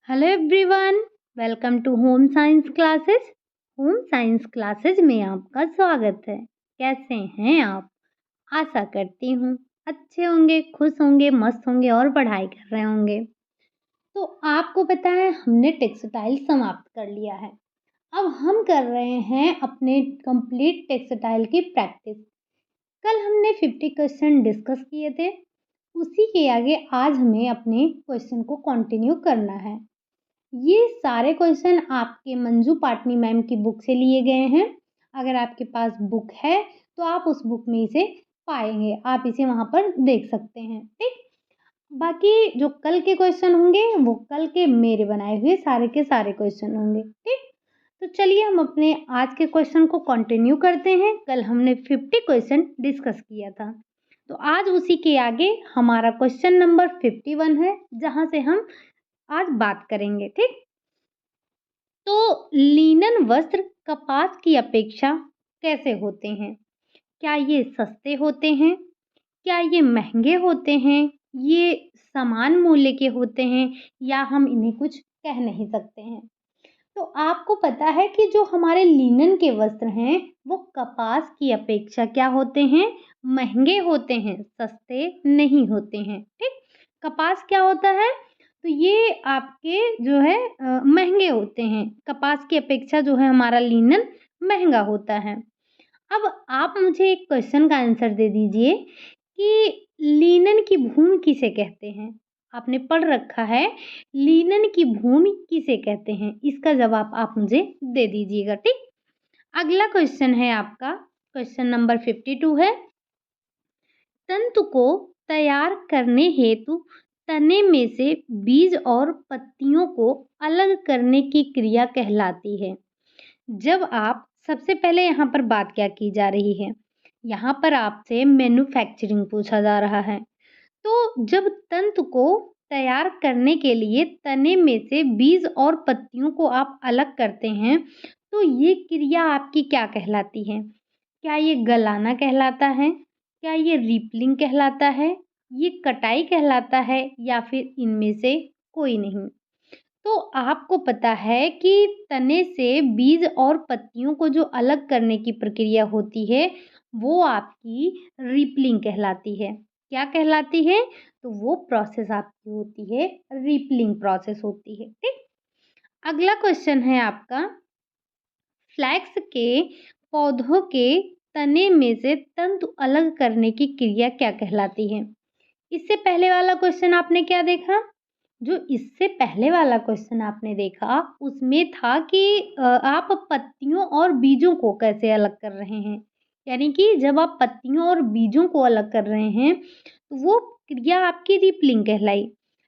Hello everyone, welcome to home science classes. Home science classes में आपका स्वागत है। कैसे हैं आप? आशा करती हूँ अच्छे होंगे, खुश होंगे, मस्त होंगे और पढ़ाई कर रहे होंगे। तो आपको पता है हमने टेक्सटाइल समाप्त कर लिया है। अब हम कर रहे हैं अपने कंप्लीट टेक्सटाइल की प्रैक्टिस। कल हमने 50 क्वेश्चन डिस्कस किए थे, उसी के आगे आज हमें अपने क्वेश्चन को कंटिन्यू करना है। ये सारे क्वेश्चन आपके मंजू पाटनी मैम की बुक से लिए गए हैं। अगर आपके पास बुक है तो आप उस बुक में इसे पाएंगे, आप इसे वहाँ पर देख सकते हैं। ठीक, बाकी जो कल के क्वेश्चन होंगे वो कल के मेरे बनाए हुए सारे के सारे क्वेश्चन होंगे। ठीक, तो चलिए हम अपने आज के क्वेश्चन को कंटिन्यू करते हैं। कल हमने 50 क्वेश्चन डिस्कस किया था, तो आज उसी के आगे हमारा क्वेश्चन नंबर 51 है, जहाँ से हम आज बात करेंगे। ठीक, तो लिनन वस्त्र कपास की अपेक्षा कैसे होते हैं? क्या ये सस्ते होते हैं? क्या ये महंगे होते हैं? ये समान मूल्य के होते हैं या हम इन्हें कुछ कह नहीं सकते हैं? तो आपको पता है कि जो हमारे लिनन के वस्त्र हैं वो कपास की अपेक्षा क्या होते हैं? महंगे होते हैं, सस्ते नहीं होते हैं। ठीक, कपास क्या होता है? तो ये आपके जो है महंगे होते हैं। कपास की अपेक्षा जो है हमारा लिनन महंगा होता है। अब आप मुझे एक क्वेश्चन का आंसर दे दीजिए कि लिनन की भूमि किसे कहते हैं? आपने पढ़ रखा है, लिनन की भूमि किसे कहते हैं? इसका जवाब आप मुझे दे दीजिएगा। ठीक, अगला क्वेश्चन है आपका, क्वेश्चन नंबर 52 है। तंतु को तैयार करने हेतु तने में से बीज और पत्तियों को अलग करने की क्रिया कहलाती है। जब आप सबसे पहले यहाँ पर बात क्या की जा रही है? यहाँ पर आपसे मैन्युफैक्चरिंग पूछा जा रहा है। तो जब तंतु को तैयार करने के लिए तने में से बीज और पत्तियों को आप अलग करते हैं, तो ये क्रिया आपकी क्या कहलाती है? क्या ये गलाना कहलाता है? क्या ये रीपलिंग कहलाता है? ये कटाई कहलाता है या फिर इनमें से कोई नहीं? तो आपको पता है कि तने से बीज और पत्तियों को जो अलग करने की प्रक्रिया होती है वो आपकी रीपलिंग कहलाती है। क्या कहलाती है? तो वो प्रोसेस आपकी होती है, रीपलिंग प्रोसेस होती है। ठीक, अगला क्वेश्चन है आपका, फ्लैक्स के पौधों के तने में से तंतु अलग करने की क्रिया क्या कहलाती है? इससे पहले वाला क्वेश्चन आपने क्या देखा? जो इससे पहले वाला क्वेश्चन आपने देखा उसमें था कि आप पत्तियों और बीजों को कैसे अलग कर रहे हैं? यानी कि जब आप पत्तियों और बीजों को अलग कर रहे हैं तो वो क्रिया आपकी रिपलिंग कहलाई।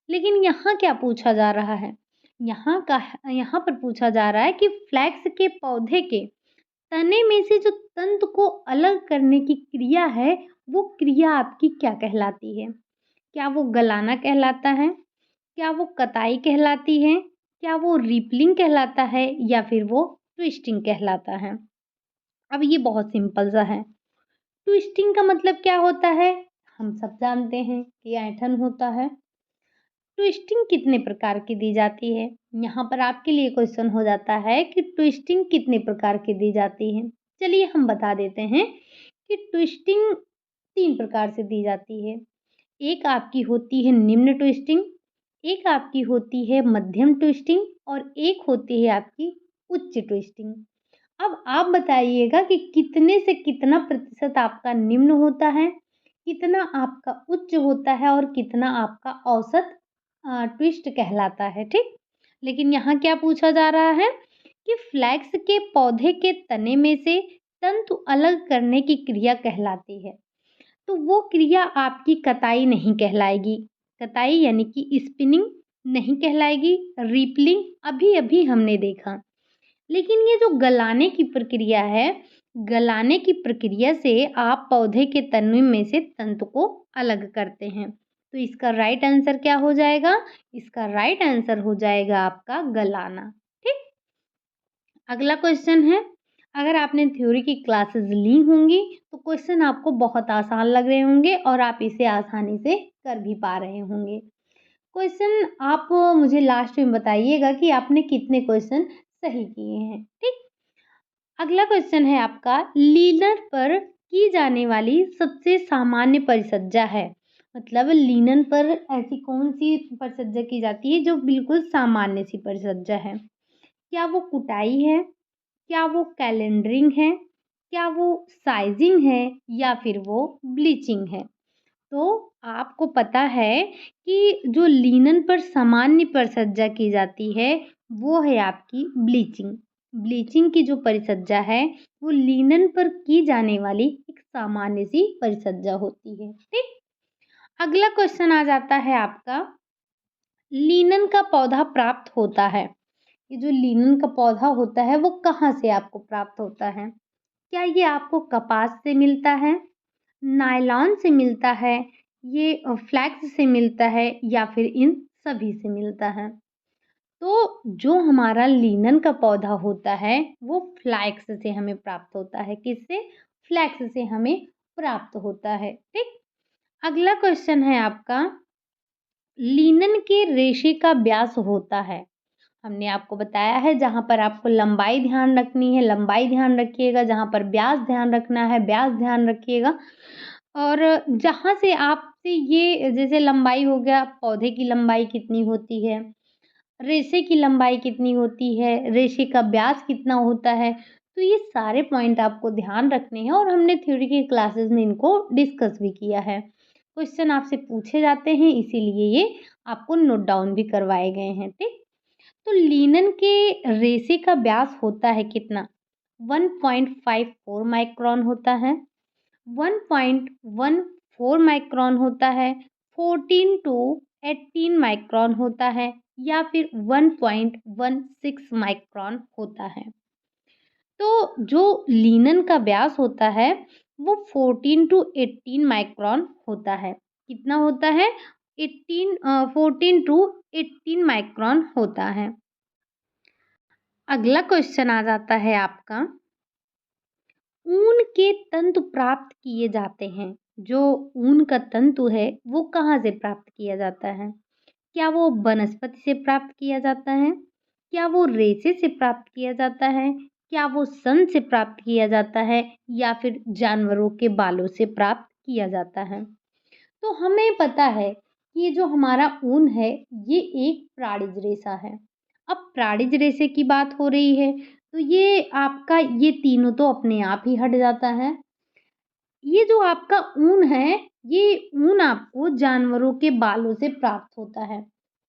लेकिन यहाँ क्या पूछा जा रहा है? यहाँ पर पूछा जा रहा है कि फ्लैक्स के पौधे के तने में से जो तंतु को अलग करने की क्रिया है वो क्रिया आपकी क्या कहलाती है? क्या वो गलाना कहलाता है? क्या वो कताई कहलाती है? क्या वो रिपलिंग कहलाता है या फिर वो ट्विस्टिंग कहलाता है? अब ये बहुत सिंपल सा है। ट्विस्टिंग का मतलब क्या होता है? हम सब जानते हैं कि ऐंठन होता है। ट्विस्टिंग कितने प्रकार की दी जाती है? यहाँ पर आपके लिए क्वेश्चन हो जाता है कि ट्विस्टिंग कितने प्रकार की दी जाती है। चलिए हम बता देते हैं कि ट्विस्टिंग 3 प्रकार से दी जाती है। एक आपकी होती है निम्न ट्विस्टिंग, एक आपकी होती है मध्यम ट्विस्टिंग और एक होती है आपकी उच्च ट्विस्टिंग। अब आप बताइएगा कि कितने से कितना प्रतिशत आपका निम्न होता है, कितना आपका उच्च होता है और कितना आपका औसत ट्विस्ट कहलाता है। ठीक, लेकिन यहाँ क्या पूछा जा रहा है कि फ्लैक्स के पौधे के तने में से तंतु अलग करने की क्रिया कहलाती है। तो वो क्रिया आपकी कताई नहीं कहलाएगी। कताई यानी कि स्पिनिंग नहीं कहलाएगी। रीपलिंग अभी अभी हमने देखा। लेकिन ये जो गलाने की प्रक्रिया है, गलाने की प्रक्रिया से आप पौधे के तने में से तंतु को अलग करते हैं। तो इसका राइट आंसर क्या हो जाएगा? इसका राइट आंसर हो जाएगा आपका गलाना। ठीक, अगला क्वेश्चन है, अगर आपने थ्योरी की क्लासेस ली होंगी तो क्वेश्चन आपको बहुत आसान लग रहे होंगे और आप इसे आसानी से कर भी पा रहे होंगे। क्वेश्चन आप मुझे लास्ट में बताइएगा कि आपने कितने क्वेश्चन सही किए हैं, ठीक। अगला क्वेश्चन है आपका, लिनन पर की जाने वाली सबसे सामान्य परिसज्जा है। मतलब लिनन पर ऐसी कौन सी परिसज्जा की जाती है जो बिल्कुल सामान्य सी परिसज्जा है? क्या वो कुटाई है? क्या वो कैलेंडरिंग है? क्या वो साइजिंग है? या फिर वो ब्लीचिंग है? तो आपको पता है कि जो लिनन पर सामान्य परिसज्जा की जाती है वो है आपकी ब्लीचिंग। ब्लीचिंग की जो परिसज्जा है वो लिनन पर की जाने वाली एक सामान्य सी परिसज्जा होती है, ठीक। अगला क्वेश्चन आ जाता है आपका, लिनन का पौधा प्राप्त होता है। ये जो लिनन का पौधा होता है वो कहाँ से आपको प्राप्त होता है? क्या ये आपको कपास से मिलता है, नायलॉन से मिलता है, ये फ्लैक्स से मिलता है, या फिर इन सभी से मिलता है? तो जो हमारा लिनन का पौधा होता है वो फ्लैक्स से हमें प्राप्त होता है। किससे? फ्लैक्स से हमें प्राप्त होता है, ठीक। अगला क्वेश्चन है आपका, लिनन के रेशे का व्यास होता है। हमने आपको बताया है जहाँ पर आपको लंबाई ध्यान रखनी है, लंबाई ध्यान रखिएगा, जहाँ पर व्यास ध्यान रखना है, व्यास ध्यान रखिएगा। और जहाँ से आपसे ये जैसे लंबाई हो गया, पौधे की लंबाई कितनी होती है, रेशे की लंबाई कितनी होती है, रेशे का व्यास कितना होता है, तो ये सारे पॉइंट आपको ध्यान रखने हैं और हमने थ्योरी की क्लासेस में इनको डिस्कस भी किया है। क्वेश्चन आपसे पूछे जाते हैं इसीलिए ये आपको नोट डाउन भी करवाए गए हैं, ठीक। तो लिनन के रेशे का व्यास होता है कितना? 1.54 माइक्रोन होता है, 1.14 माइक्रोन होता है, 14 टू 18 माइक्रोन होता है, या फिर 1.16 माइक्रोन होता है। तो जो लिनन का व्यास होता है वो 14 टू 18 माइक्रोन होता है। कितना होता है? 14 टू 18 माइक्रोन होता है। अगला क्वेश्चन आ जाता है आपका, ऊन के तंतु प्राप्त किए जाते हैं। जो ऊन का तंतु है वो कहाँ से प्राप्त किया जाता है? क्या वो वनस्पति से प्राप्त किया जाता है? क्या वो रेशे से प्राप्त किया जाता है? क्या वो सन से प्राप्त किया जाता है? या फिर जानवरों के बालों से प्राप्त किया जाता है? तो हमें पता है कि ये जो हमारा ऊन है ये एक प्राणिज रेशा है। अब प्राणिज रेशे की बात हो रही है तो ये आपका ये तीनों तो अपने आप ही हट जाता है। ये जो आपका ऊन है, ये ऊन आपको जानवरों के बालों से प्राप्त होता है।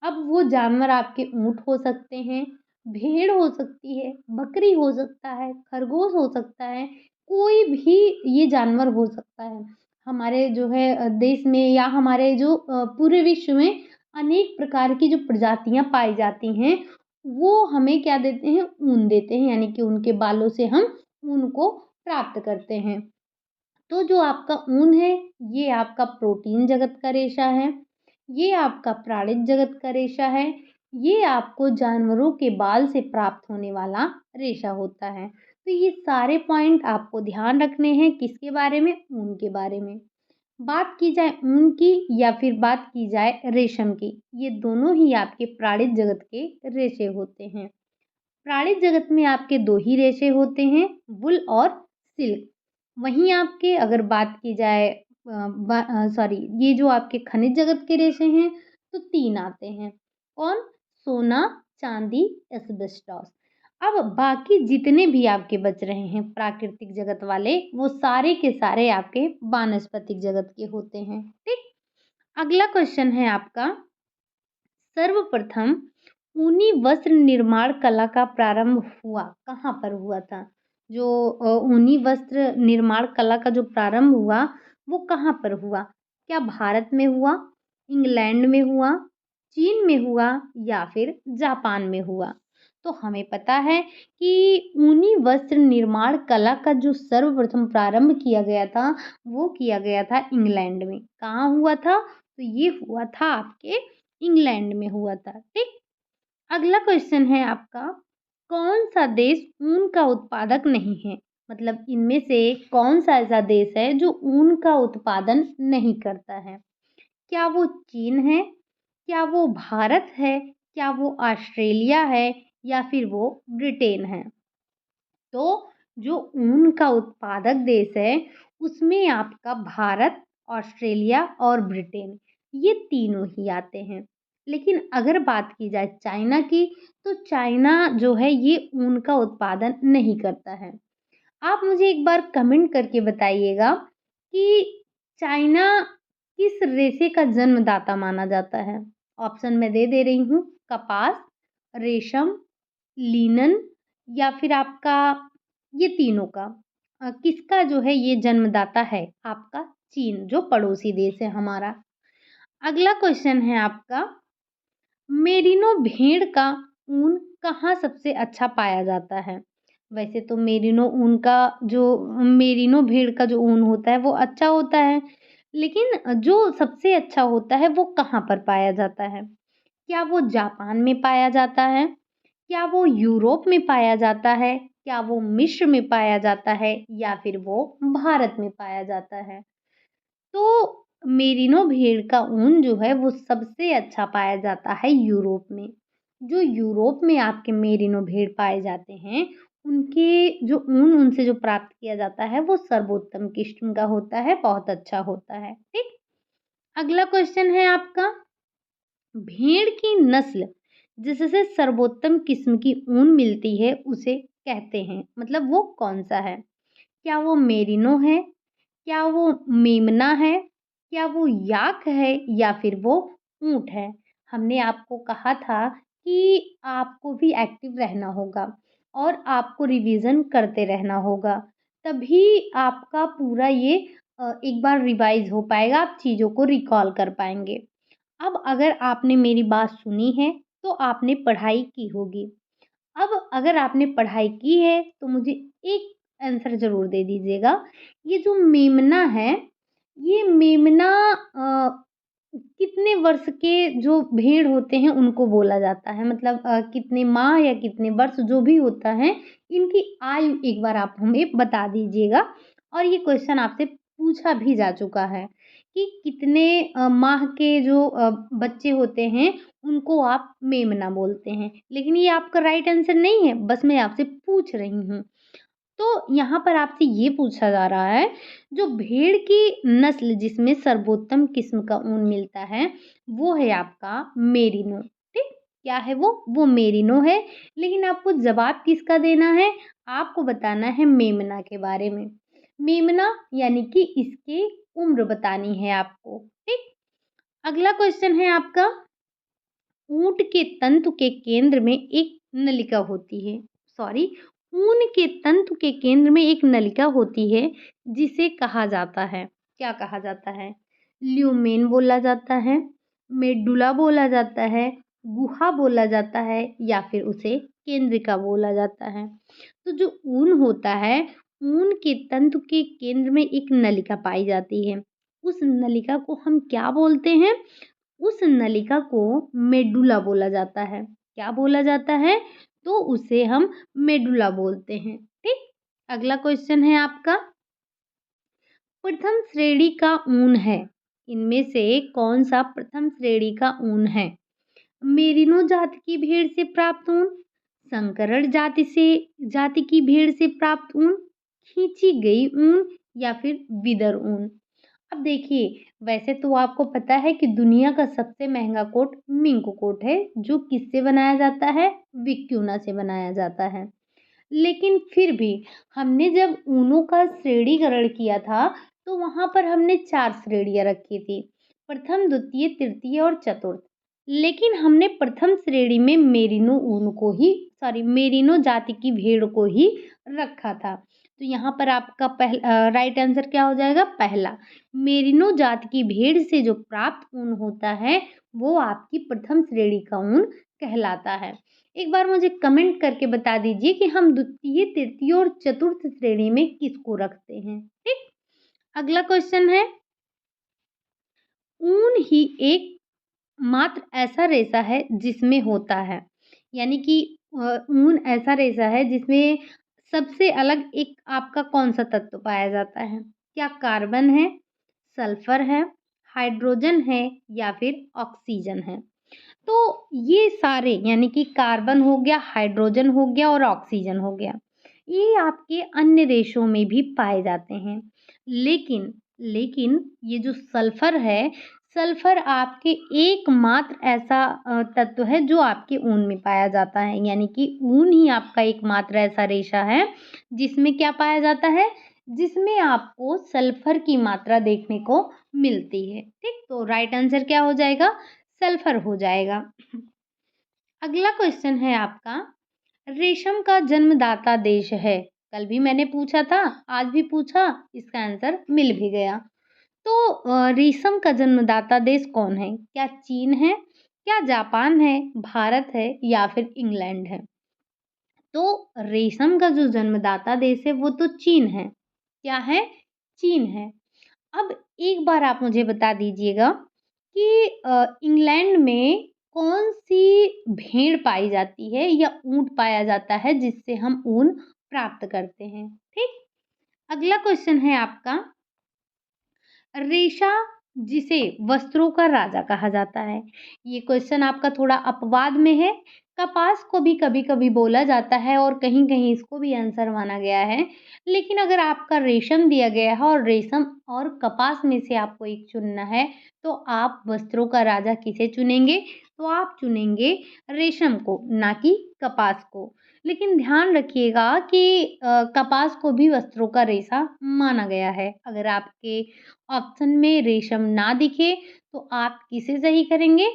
अब वो जानवर आपके ऊँट हो सकते हैं, भेड़ हो सकती है, बकरी हो सकता है, खरगोश हो सकता है, कोई भी ये जानवर हो सकता है। हमारे जो है देश में या हमारे जो पूरे विश्व में अनेक प्रकार की जो प्रजातियाँ पाई जाती हैं, वो हमें क्या देते हैं? ऊन देते हैं, यानी कि उनके बालों से हम ऊन को प्राप्त करते हैं। तो जो आपका ऊन है ये आपका प्रोटीन जगत का रेशा है, ये आपका प्राणिज जगत का रेशा है, ये आपको जानवरों के बाल से प्राप्त होने वाला रेशा होता है। तो ये सारे पॉइंट आपको ध्यान रखने हैं किसके बारे में? ऊन के बारे में। बात की जाए ऊन की या फिर बात की जाए रेशम की, ये दोनों ही आपके प्राणिज जगत के रेशे होते हैं। प्राणिज जगत में आपके दो ही रेशे होते हैं, वुल और सिल्क। वहीं आपके अगर बात की जाए सॉरी, ये जो आपके खनिज जगत के रेशे हैं तो तीन आते हैं। कौन? सोना, चांदी, एस्बेस्टॉस। अब बाकी जितने भी आपके बच रहे हैं प्राकृतिक जगत वाले वो सारे के सारे आपके वानस्पतिक जगत के होते हैं, ठीक। अगला क्वेश्चन है आपका, सर्वप्रथम ऊनी वस्त्र निर्माण कला का प्रारंभ हुआ कहाँ पर हुआ था? जो ऊनी वस्त्र निर्माण कला का जो प्रारंभ हुआ वो कहाँ पर हुआ? क्या भारत में हुआ, इंग्लैंड में हुआ, चीन में हुआ, या फिर जापान में हुआ? तो हमें पता है कि ऊनी वस्त्र निर्माण कला का जो सर्वप्रथम प्रारंभ किया गया था वो किया गया था इंग्लैंड में। कहाँ हुआ था? तो ये हुआ था आपके इंग्लैंड में हुआ था, ठीक। अगला क्वेश्चन है आपका, कौन सा देश ऊन का उत्पादक नहीं है? मतलब इनमें से कौन सा ऐसा देश है जो ऊन का उत्पादन नहीं करता है? क्या वो चीन है, क्या वो भारत है, क्या वो ऑस्ट्रेलिया है या फिर वो ब्रिटेन है? तो जो ऊन का उत्पादक देश है, उसमें आपका भारत, ऑस्ट्रेलिया और ब्रिटेन, ये तीनों ही आते हैं। लेकिन अगर बात की जाए चाइना की, तो चाइना जो है ये ऊन का उत्पादन नहीं करता है। आप मुझे एक बार कमेंट करके बताइएगा कि चाइना किस रेशे का जन्मदाता माना जाता है? ऑप्शन मैं दे रही हूँ, कपास, रेशम, लिनन या फिर आपका ये तीनों का। किसका जो है ये जन्मदाता है? आपका चीन, जो पड़ोसी देश है हमारा। अगला क्वेश्चन है आपका, मेरिनो भेड़ का ऊन कहाँ सबसे अच्छा पाया जाता है? वैसे तो मेरिनो भेड़ का जो ऊन होता है वो अच्छा होता है, लेकिन जो सबसे अच्छा होता है वो कहाँ पर पाया जाता है? क्या वो जापान में पाया जाता है? क्या वो यूरोप में पाया जाता है? क्या वो मिस्र में पाया जाता है या फिर वो भारत में पाया जाता है? तो मेरिनो भेड़ का ऊन जो है वो सबसे अच्छा पाया जाता है यूरोप में। जो यूरोप में आपके मेरिनो भेड़ पाए जाते हैं, उनके जो ऊन उनसे जो प्राप्त किया जाता है वो सर्वोत्तम किस्म का होता है, बहुत अच्छा होता है। ठीक। अगला क्वेश्चन है आपका, भेड़ की नस्ल जिससे सर्वोत्तम किस्म की ऊन मिलती है उसे कहते हैं, मतलब वो कौन सा है? क्या वो मेरिनो है? क्या वो मेमना है? क्या वो याक है या फिर वो ऊँट है? हमने आपको कहा था कि आपको भी एक्टिव रहना होगा और आपको रिवीज़न करते रहना होगा, तभी आपका पूरा ये एक बार रिवाइज़ हो पाएगा, आप चीज़ों को रिकॉल कर पाएँगे। अब अगर आपने मेरी बात सुनी है, तो आपने पढ़ाई की होगी। अब अगर आपने पढ़ाई की है, तो मुझे एक आंसर ज़रूर दे दीजिएगा। ये जो मेमना है, ये मेमना कितने वर्ष के जो भेड़ होते हैं, उनको बोला जाता है? मतलब कितने माह या कितने वर्ष जो भी होता है, इनकी आयु एक बार आप हमें बता दीजिएगा। और ये क्वेश्चन आपसे पूछा भी जा चुका है कि कितने माह के जो बच्चे होते हैं, उनको आप मेमना बोलते हैं। लेकिन ये आपका राइट आंसर नहीं है, बस मैं आपसे पूछ रही हूँ। तो यहाँ पर आपसे ये पूछा जा रहा है, जो भेड़ की नस्ल जिसमें सर्वोत्तम किस्म का ऊन मिलता है, वो है आपका मेरिनो। ठीक? क्या है वो? वो मेरिनो है। लेकिन आपको जवाब किसका देना है? आपको बताना है मेमना के बारे में। मेमना यानी कि इसकी उम्र बतानी है आपको। ठीक? अगला क्वेश्चन है आपका, ऊँट के तंतु के केंद्र में एक नलिका होती है, सॉरी, ऊन के तंतु के केंद्र में एक नलिका होती है, जिसे कहा जाता है, क्या कहा जाता है? ल्यूमेन बोला जाता है, मेडुला बोला जाता है, गुहा बोला जाता है या फिर उसे केंद्रिका बोला जाता है। तो जो ऊन होता है, ऊन के तंतु के केंद्र में एक नलिका पाई जाती है। उस नलिका को हम क्या बोलते हैं? उस नलिका को मेडुला बोला जाता है। क्या बोला जाता है? तो उसे हम मेडुला बोलते हैं। ठीक। अगला क्वेश्चन है आपका, प्रथम श्रेणी का ऊन है, इनमें से कौन सा प्रथम श्रेणी का ऊन है? मेरिनो जाति की भेड़ से प्राप्त ऊन, संकरण जाति की भेड़ से प्राप्त ऊन, खींची गई ऊन या फिर विदर ऊन? अब देखिए, वैसे तो आपको पता है कि दुनिया का सबसे महंगा कोट मिंक कोट है, जो किससे बनाया जाता है? विक्यूना से बनाया जाता है। लेकिन फिर भी हमने जब ऊनों का श्रेणीकरण किया था, तो वहाँ पर हमने 4 श्रेणियाँ रखी थी। प्रथम, द्वितीय, तृतीय और चतुर्थ। लेकिन हमने प्रथम श्रेणी में मेरिनो जाति की भेड़ को ही रखा था। तो यहाँ पर आपका राइट आंसर क्या हो जाएगा? पहला, मेरिनो जाति की भेड़ से जो प्राप्त ऊन होता है, वो आपकी प्रथम श्रेणी का ऊन कहलाता है। एक बार मुझे कमेंट करके बता दीजिए कि हम द्वितीय, तृतीय और चतुर्थ श्रेणी में किसको रखते हैं। ठीक। अगला क्वेश्चन है, ऊन ही एक मात्र ऐसा रेशा है जिसमें होता है, यानी कि ऊन ऐसा रेशा है जिसमें सबसे अलग एक आपका कौन सा तत्व पाया जाता है? क्या कार्बन है, सल्फर है, हाइड्रोजन है या फिर ऑक्सीजन है? तो ये सारे यानी कि कार्बन हो गया, हाइड्रोजन हो गया और ऑक्सीजन हो गया, ये आपके अन्य रेशों में भी पाए जाते हैं। लेकिन लेकिन ये जो सल्फर है, सल्फर आपके एकमात्र ऐसा तत्व है जो आपके ऊन में पाया जाता है। यानी कि ऊन ही आपका एकमात्र ऐसा रेशा है जिसमें क्या पाया जाता है? जिसमें आपको सल्फर की मात्रा देखने को मिलती है। ठीक, तो राइट आंसर क्या हो जाएगा? सल्फर हो जाएगा। अगला क्वेश्चन है आपका, रेशम का जन्मदाता देश है। कल भी मैंने पूछा था, आज भी पूछा, इसका आंसर मिल भी गया। तो रेशम का जन्मदाता देश कौन है? क्या चीन है, क्या जापान है, भारत है या फिर इंग्लैंड है? तो रेशम का जो जन्मदाता देश है वो तो चीन है। क्या है? चीन है। अब एक बार आप मुझे बता दीजिएगा कि इंग्लैंड में कौन-सी भेड़ पाई जाती है या ऊँट पाया जाता है जिससे हम ऊन प्राप्त करते हैं? ठीक? अगला क्वेश्चन है आपका, रेशा जिसे वस्त्रों का राजा कहा जाता है। ये क्वेश्चन आपका थोड़ा अपवाद में है। कपास को भी कभी-कभी बोला जाता है और कहीं-कहीं इसको भी आंसर माना गया है। लेकिन अगर आपका रेशम दिया गया है और रेशम और कपास में से आपको एक चुनना है, तो आप वस्त्रों का राजा किसे चुनेंगे? तो आप चुनेंगे रेशम को, ना कि कपास को। लेकिन ध्यान रखिएगा कि कपास को भी वस्त्रों का रेशा माना गया है। अगर आपके ऑप्शन में रेशम ना दिखे तो आप किसे सही करेंगे?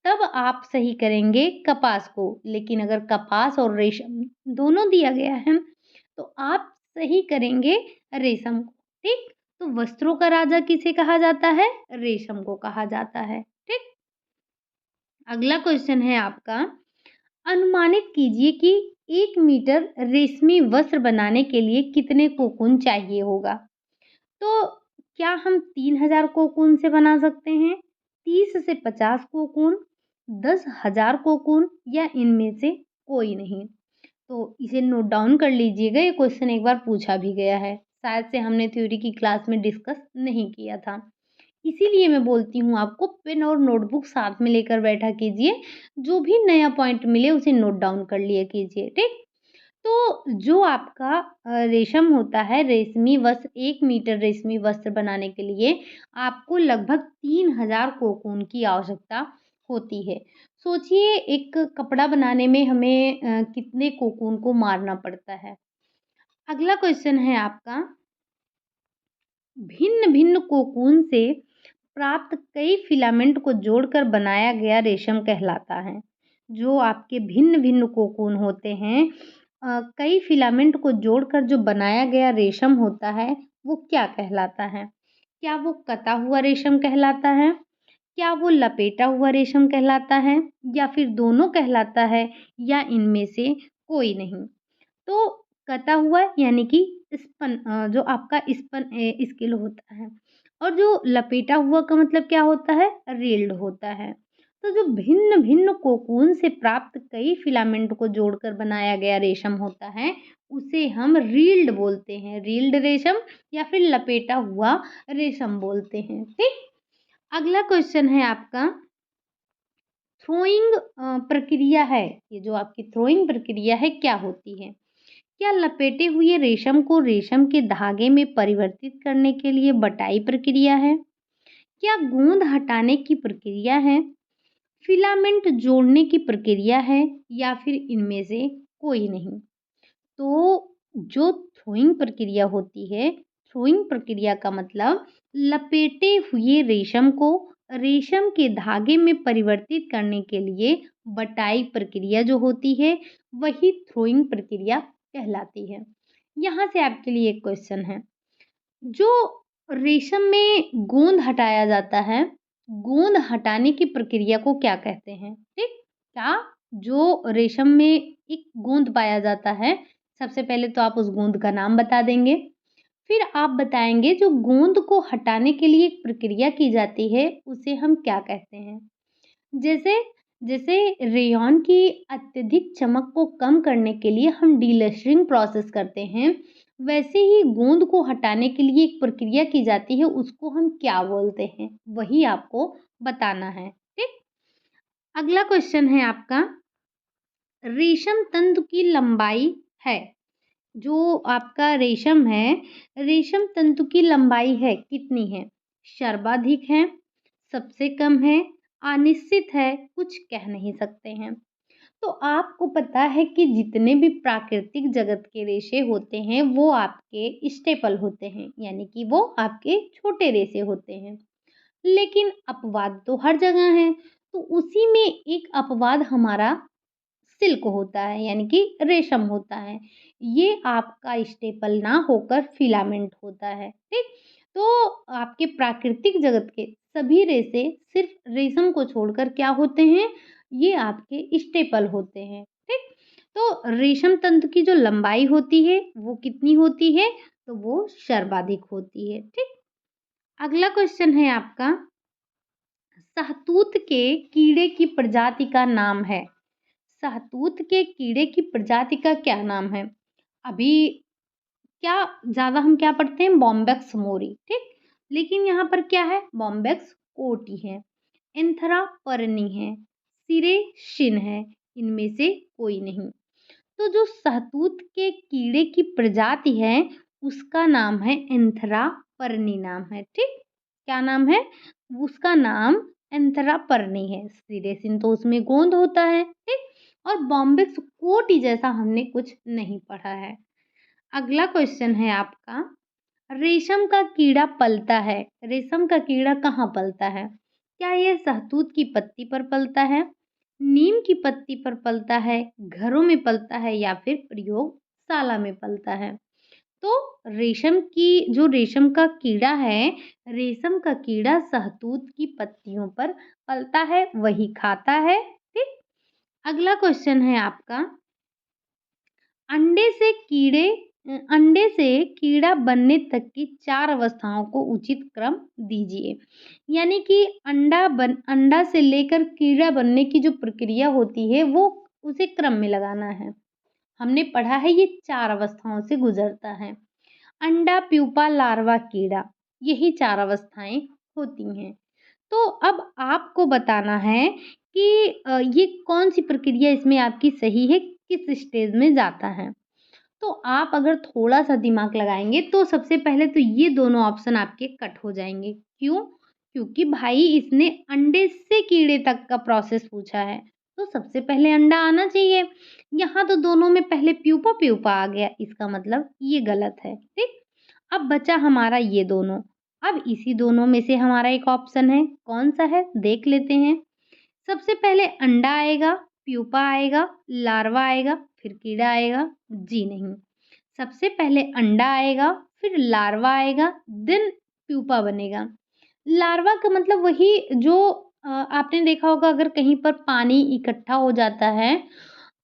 तब आप सही करेंगे कपास को। लेकिन अगर कपास और रेशम दोनों दिया गया है तो आप सही करेंगे रेशम को। ठीक? तो वस्त्रों का राजा किसे कहा जाता है? रेशम को कहा जाता है। ठीक? अगला क्वेश्चन है आपका, अनुमानित कीजिए कि 1 मीटर रेशमी वस्त्र बनाने के लिए कितने कोकून चाहिए होगा? तो क्या हम 3000 कोकून से बना सकते हैं, 30 से 50 कोकून, 10,000 कोकून या इनमें से कोई नहीं? तो इसे नोट डाउन कर लीजिएगा, ये क्वेश्चन एक बार पूछा भी गया है। शायद से हमने थ्योरी की क्लास में डिस्कस नहीं किया था। इसीलिए मैं बोलती हूँ आपको पेन और नोटबुक साथ में लेकर बैठा कीजिए, जो भी नया पॉइंट मिले उसे नोट डाउन कर लिया कीजिए, ठीक? तो जो आपका रेशम होता है, रेशमी वस्त्र 1 मीटर रेशमी वस्त्र बनाने के लिए आपको लगभग 3000 कोकून की आवश्यकता होती है। सोचिए एक कपड़ा बनाने में हमें कितने कोकून को मारना पड़ता है। अगला क्वेश्चन है आपका, भिन्न-भिन्न कोकून से प्राप्त कई फिलामेंट को जोड़कर बनाया गया रेशम कहलाता है। जो आपके भिन्न-भिन्न कोकून होते हैं, कई फिलामेंट को जोड़कर जो बनाया गया रेशम होता है, वो क्या कहलाता है? क्या वो कता हुआ रेशम कहलाता है? क्या वो लपेटा हुआ रेशम कहलाता है? या फिर दोनों कहलाता है या इनमें से कोई नहीं? तो कटा हुआ यानी कि स्पन जो आपका स्किल होता है और जो लपेटा हुआ का मतलब क्या होता है? रील्ड होता है। तो जो भिन्न-भिन्न कोकून से प्राप्त कई फिलामेंट को जोड़कर बनाया गया रेशम होता है, उसे हम रील्ड बोलते हैं। रील्ड रेशम या फिर लपेटा हुआ रेशम बोलते हैं। ठीक? अगला क्वेश्चन है आपका, थ्रोइंग प्रक्रिया है, ये जो आपकी थ्रोइंग प्रक्रिया है क्या होती है? क्या लपेटे हुए रेशम को रेशम के धागे में परिवर्तित करने के लिए बटाई प्रक्रिया है? क्या गोंद हटाने की प्रक्रिया है? फिलामेंट जोड़ने की प्रक्रिया है या फिर इनमें से कोई नहीं? तो जो थ्रोइंग प्रक्रिया होती है, थ्रोइंग प्रक्रिया का मतलब लपेटे हुए रेशम को रेशम के धागे में परिवर्तित करने के लिए बटाई प्रक्रिया जो होती है, वही थ्रोइंग प्रक्रिया कहलाती है। यहाँ से आपके लिए एक क्वेश्चन है, जो रेशम में गोंद हटाया जाता है, गोंद हटाने की प्रक्रिया को क्या कहते हैं? ठीक? क्या जो रेशम में एक गोंद पाया जाता है, सबसे पहले तो आप उस गोंद का नाम बता देंगे। फिर आप बताएँगे जो गोंद को हटाने के लिए एक प्रक्रिया की जाती है, उसे हम क्या कहते हैं? जैसे जैसे रेयॉन की अत्यधिक चमक को कम करने के लिए हम डीलस्टरिंग प्रोसेस करते हैं, वैसे ही गोंद को हटाने के लिए एक प्रक्रिया की जाती है, उसको हम क्या बोलते हैं? वही आपको बताना है, ठीक? अगला क्वेश्चन है आपका, रेशम तंतु की लंबाई है, जो आपका रेशम है, रेशम तंतु की लंबाई है कितनी है? सर्वाधिक है, सबसे कम है, अनिश्चित है, कुछ कह नहीं सकते हैं। तो आपको पता है कि जितने भी प्राकृतिक जगत के रेशे होते हैं वो आपके स्टेपल होते हैं, यानी कि वो आपके छोटे रेशे होते हैं। लेकिन अपवाद तो हर जगह है, तो उसी में एक अपवाद हमारा सिल्क होता है, यानी कि रेशम होता है। ये आपका स्टेपल ना होकर फिलामेंट होता है, ठीक। तो आपके प्राकृतिक जगत के सभी रेशे सिर्फ रेशम को छोड़कर क्या होते हैं, ये आपके स्टेपल होते हैं, ठीक। तो रेशम तंतु की जो लंबाई होती है वो कितनी होती है, तो वो सर्वाधिक होती है, ठीक। अगला क्वेश्चन है आपका, शहतूत के कीड़े की प्रजाति का नाम है। शहतूत के कीड़े की प्रजाति का क्या नाम है? अभी क्या ज़्यादा हम क्या पढ़ते हैं, बॉम्बेक्स मोरी, ठीक। लेकिन यहाँ पर क्या है, बॉम्बेक्स कोटी है, एंथरा परनी है, सिरेशिन है, इनमें से कोई नहीं। तो जो शहतूत के कीड़े की प्रजाति है उसका नाम है एंथरा परनी नाम है, ठीक। क्या नाम है, उसका नाम एंथरा परनी है। सिरेसिन तो उसमें गोंद होता है, ठीक। और बॉम्बेक्स कोटी जैसा हमने कुछ नहीं पढ़ा है। अगला क्वेश्चन है आपका, रेशम का कीड़ा पलता है, रेशम का कीड़ा कहाँ पलता है? क्या ये शहतूत की पत्ती पर पलता है, नीम की पत्ती पर पलता है, घरों में पलता है, या फिर प्रयोगशाला में पलता है? तो रेशम का कीड़ा है, रेशम का कीड़ा शहतूत की पत्तियों पर पलता है, वही खाता है, ठीक। अगला क्वेश्चन है आपका, अंडे से कीड़े अंडे से कीड़ा बनने तक की 4 अवस्थाओं को उचित क्रम दीजिए। यानी कि अंडा से लेकर कीड़ा बनने की जो प्रक्रिया होती है वो उसे क्रम में लगाना है। हमने पढ़ा है ये 4 अवस्थाओं से गुजरता है। अंडा, प्यूपा, लार्वा, कीड़ा, यही 4 अवस्थाएं होती हैं। तो अब आपको बताना है कि ये कौन सी प्रक्रिया इसमें आपकी सही है, किस स्टेज में जाता है। तो आप अगर थोड़ा-सा दिमाग लगाएँगे तो सबसे पहले तो ये दोनों ऑप्शन आपके कट हो जाएँगे। क्यों? क्योंकि भाई इसने अंडे से कीड़े तक का प्रोसेस पूछा है, तो सबसे पहले अंडा आना चाहिए। यहाँ तो दोनों में पहले प्यूपा आ गया, इसका मतलब ये गलत है, ठीक? अब बचा हमारा ये दोनों। अब इसी दोनों में से हमारा एक ऑप्शन है, कौन-सा है? देख लेते हैं। सबसे पहले अंडा आएगा, प्यूपा आएगा, लार्वा आएगा, फिर कीड़ा आएगा? जी नहीं। सबसे पहले अंडा आएगा, फिर लार्वा आएगा, देन प्यूपा बनेगा। लार्वा का मतलब वही जो आपने देखा होगा अगर कहीं पर पानी इकट्ठा हो जाता है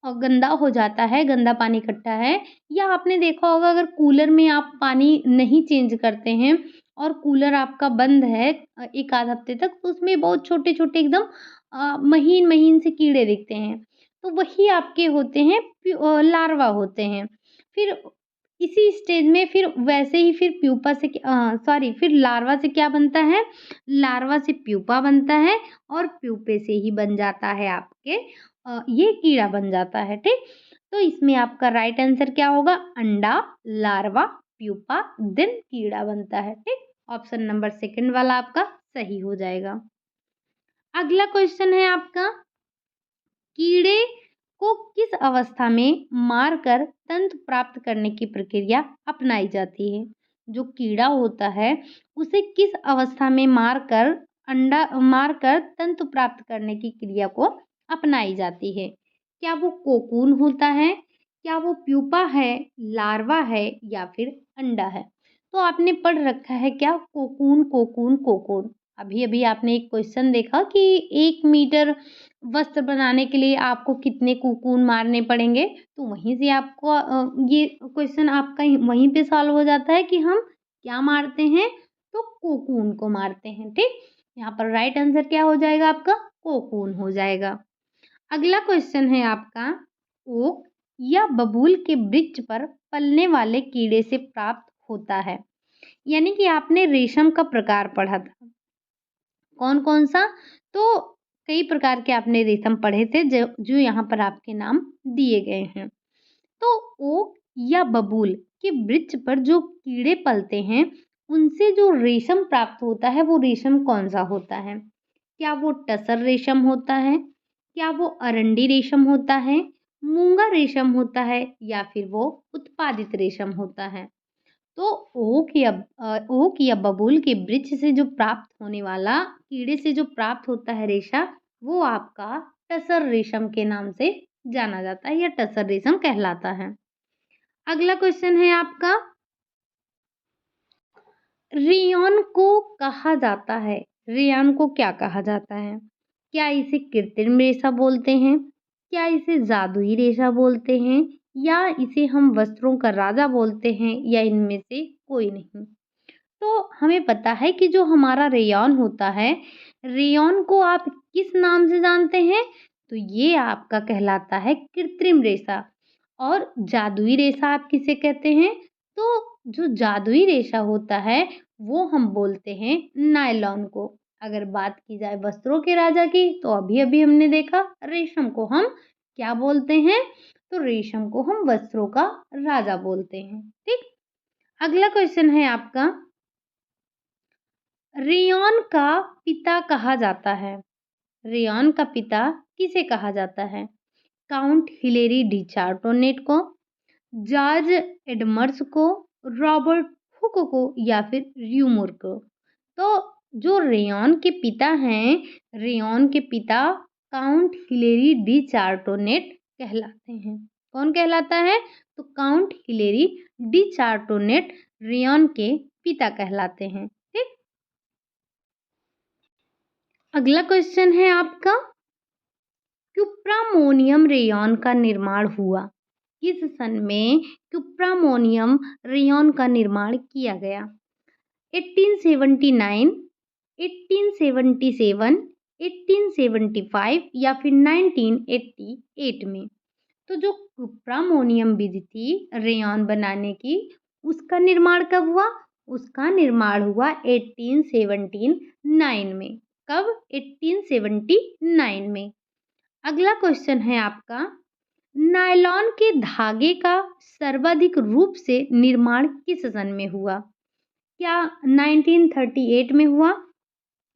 और गंदा हो जाता है, गंदा पानी इकट्ठा है, या आपने देखा होगा अगर कूलर में आप पानी नहीं चेंज करते हैं और कूलर आपका बंद है 1 आध हफ्ते तक, तो उसमें बहुत छोटे-छोटे एकदम महीन-महीन से कीड़े दिखते हैं। तो वही आपके होते हैं लार्वा होते हैं। फिर इसी स्टेज में फिर वैसे ही फिर फिर लार्वा से क्या बनता है? लार्वा से प्यूपा बनता है और प्यूपे से ही बन जाता है आपके ये कीड़ा बन जाता है, ठीक? तो इसमें आपका राइट आंसर क्या होगा? अंडा, लार्वा, प्यूपा देन कीड़ा बनता है, ठीक? ऑप्शन नंबर सेकंड वाला आपका सही हो जाएगा। अगला क्वेश्चन है आपका, कीड़े को किस अवस्था में मारकर तंतु प्राप्त करने की प्रक्रिया अपनाई जाती है? जो कीड़ा होता है उसे किस अवस्था में मारकर तंतु प्राप्त करने की क्रिया को अपनाई जाती है? क्या वो कोकून होता है? क्या वो प्यूपा है, लार्वा है, या फिर अंडा है? तो आपने पढ़ रखा है क्या, कोकून कोकून कोकून। अभी अभी आपने एक क्वेश्चन देखा कि 1 मीटर वस्त्र बनाने के लिए आपको कितने कोकून मारने पड़ेंगे, तो वहीं से आपको ये क्वेश्चन आपका वहीं पे सॉल्व हो जाता है कि हम क्या मारते हैं, तो कोकून को मारते हैं, ठीक। यहाँ पर राइट आंसर क्या हो जाएगा आपका, कोकून हो जाएगा। अगला क्वेश्चन है आपका, ओक या बबूल के वृक्ष पर पलने वाले कीड़े से प्राप्त होता है। यानी कि आपने रेशम का प्रकार पढ़ा था, कौन कौन सा, तो कई प्रकार के आपने रेशम पढ़े थे जो यहाँ पर आपके नाम दिए गए हैं। तो ओक या बबूल के वृक्ष पर जो कीड़े पलते हैं, उनसे जो रेशम प्राप्त होता है वो रेशम कौन सा होता है? क्या वो टसर रेशम होता है? क्या वो अरंडी रेशम होता है? मूंगा रेशम होता है या फिर वो उत्पादित रेशम होता है? तो ओक या बबूल के वृक्ष से जो प्राप्त होने वाला कीड़े से जो प्राप्त होता है रेशा, वो आपका टसर रेशम के नाम से जाना जाता है या टसर रेशम कहलाता है। अगला क्वेश्चन है आपका, रेयॉन को कहा जाता है, रेयॉन को क्या कहा जाता है? क्या इसे कृत्रिम रेशा बोलते हैं? क्या इसे जादुई रेशा बोलते हैं? या इसे हम वस्त्रों का राजा बोलते हैं, या इनमें से कोई नहीं? तो हमें पता है कि जो हमारा रेयॉन होता है, रेयॉन को आप किस नाम से जानते हैं? तो ये आपका कहलाता है कृत्रिम रेशा। और जादुई रेशा आप किसे कहते हैं? तो जो जादुई रेशा होता है, वो हम बोलते हैं नायलॉन को। अगर बात की जाए वस्त्रों के राजा की, तो अभी-अभी हमने देखा रेशम को हम क्या बोलते हैं? तो रेशम को हम वस्त्रों का राजा बोलते हैं। ठीक? अगला क्वेश्चन है आपका, रेयॉन का पिता कहा जाता है। रेयॉन का पिता किसे कहा जाता है? काउंट हिलेरी डी चार्टोनेट को, जॉर्ज एडमर्स को, रॉबर्ट हुक को, या फिर र्यूमर को? तो जो रेयॉन के पिता हैं, रेयॉन के पिता काउंट हिलेरी डी चार्टोनेट कहलाते हैं। कौन कहलाता है? तो काउंट हिलेरी डी चार्टोनेट रेयॉन के पिता कहलाते हैं। ठीक? अगला क्वेश्चन है आपका, क्यूप्रामोनियम रेयॉन का निर्माण हुआ? किस सन में क्यूप्रामोनियम रेयॉन का निर्माण किया गया? 1879, 1877, 1875 या फिर 1988 में? तो जो क्यूप्रामोनियम विधि थी रेयॉन बनाने की, उसका निर्माण कब हुआ? उसका निर्माण हुआ 1879 में। कब? 1879 में। अगला क्वेश्चन है आपका, नायलॉन के धागे का सर्वाधिक रूप से निर्माण किस सन में हुआ? क्या 1938 में हुआ,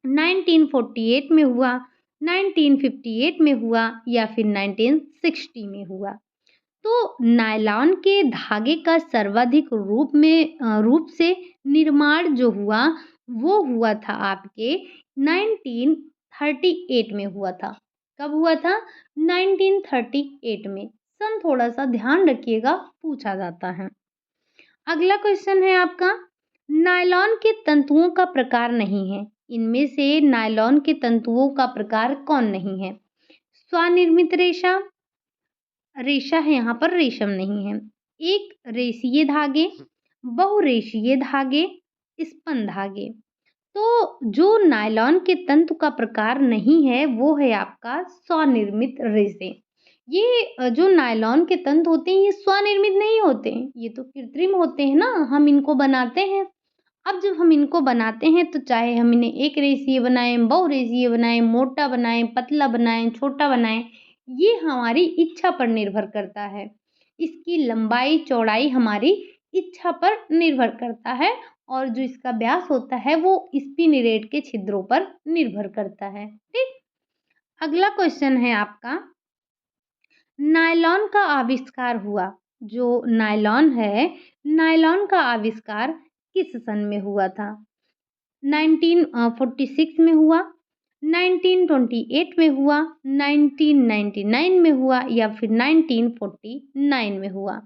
1948 में हुआ, 1958 में हुआ, या फिर 1960 में हुआ? तो नायलॉन के धागे का सर्वाधिक रूप से निर्माण जो हुआ, वो हुआ था आपके 1938 में हुआ था। कब हुआ था? 1938 में। सन थोड़ा सा ध्यान रखिएगा, पूछा जाता है। अगला क्वेश्चन है आपका, नायलॉन के तंतुओं का प्रकार नहीं है। इनमें से नायलॉन के तंतुओं का प्रकार कौन नहीं है? स्वनिर्मित रेशा, रेशा है यहाँ पर, रेशम नहीं है। एक रेशीय धागे, बहुरेशीय धागे, स्पन धागे। तो जो नायलॉन के तंतु का प्रकार नहीं है, वो है आपका स्वनिर्मित रेशे। ये जो नायलॉन के तंतु होते हैं, ये स्वनिर्मित नहीं होते हैं, ये तो कृत्रिम होते हैं ना, हम इनको बनाते हैं। अब जब हम इनको बनाते हैं, तो चाहे हम इन्हें एक रेशीय बनाएं, बहुरेशीय बनाएं, मोटा बनाएं, पतला बनाएं, छोटा बनाएं, ये हमारी इच्छा पर निर्भर करता है। इसकी लंबाई चौड़ाई हमारी इच्छा पर निर्भर करता है, और जो इसका व्यास होता है वो स्पिनिरेट के छिद्रों पर निर्भर करता है। ठीक? अगला क्वेश्चन है आपका, नायलॉन का आविष्कार हुआ? जो नायलॉन है, नायलॉन का आविष्कार किस सन में हुआ था? 1946 में हुआ, 1928 में हुआ, 1999 में हुआ, या फिर 1949 में हुआ?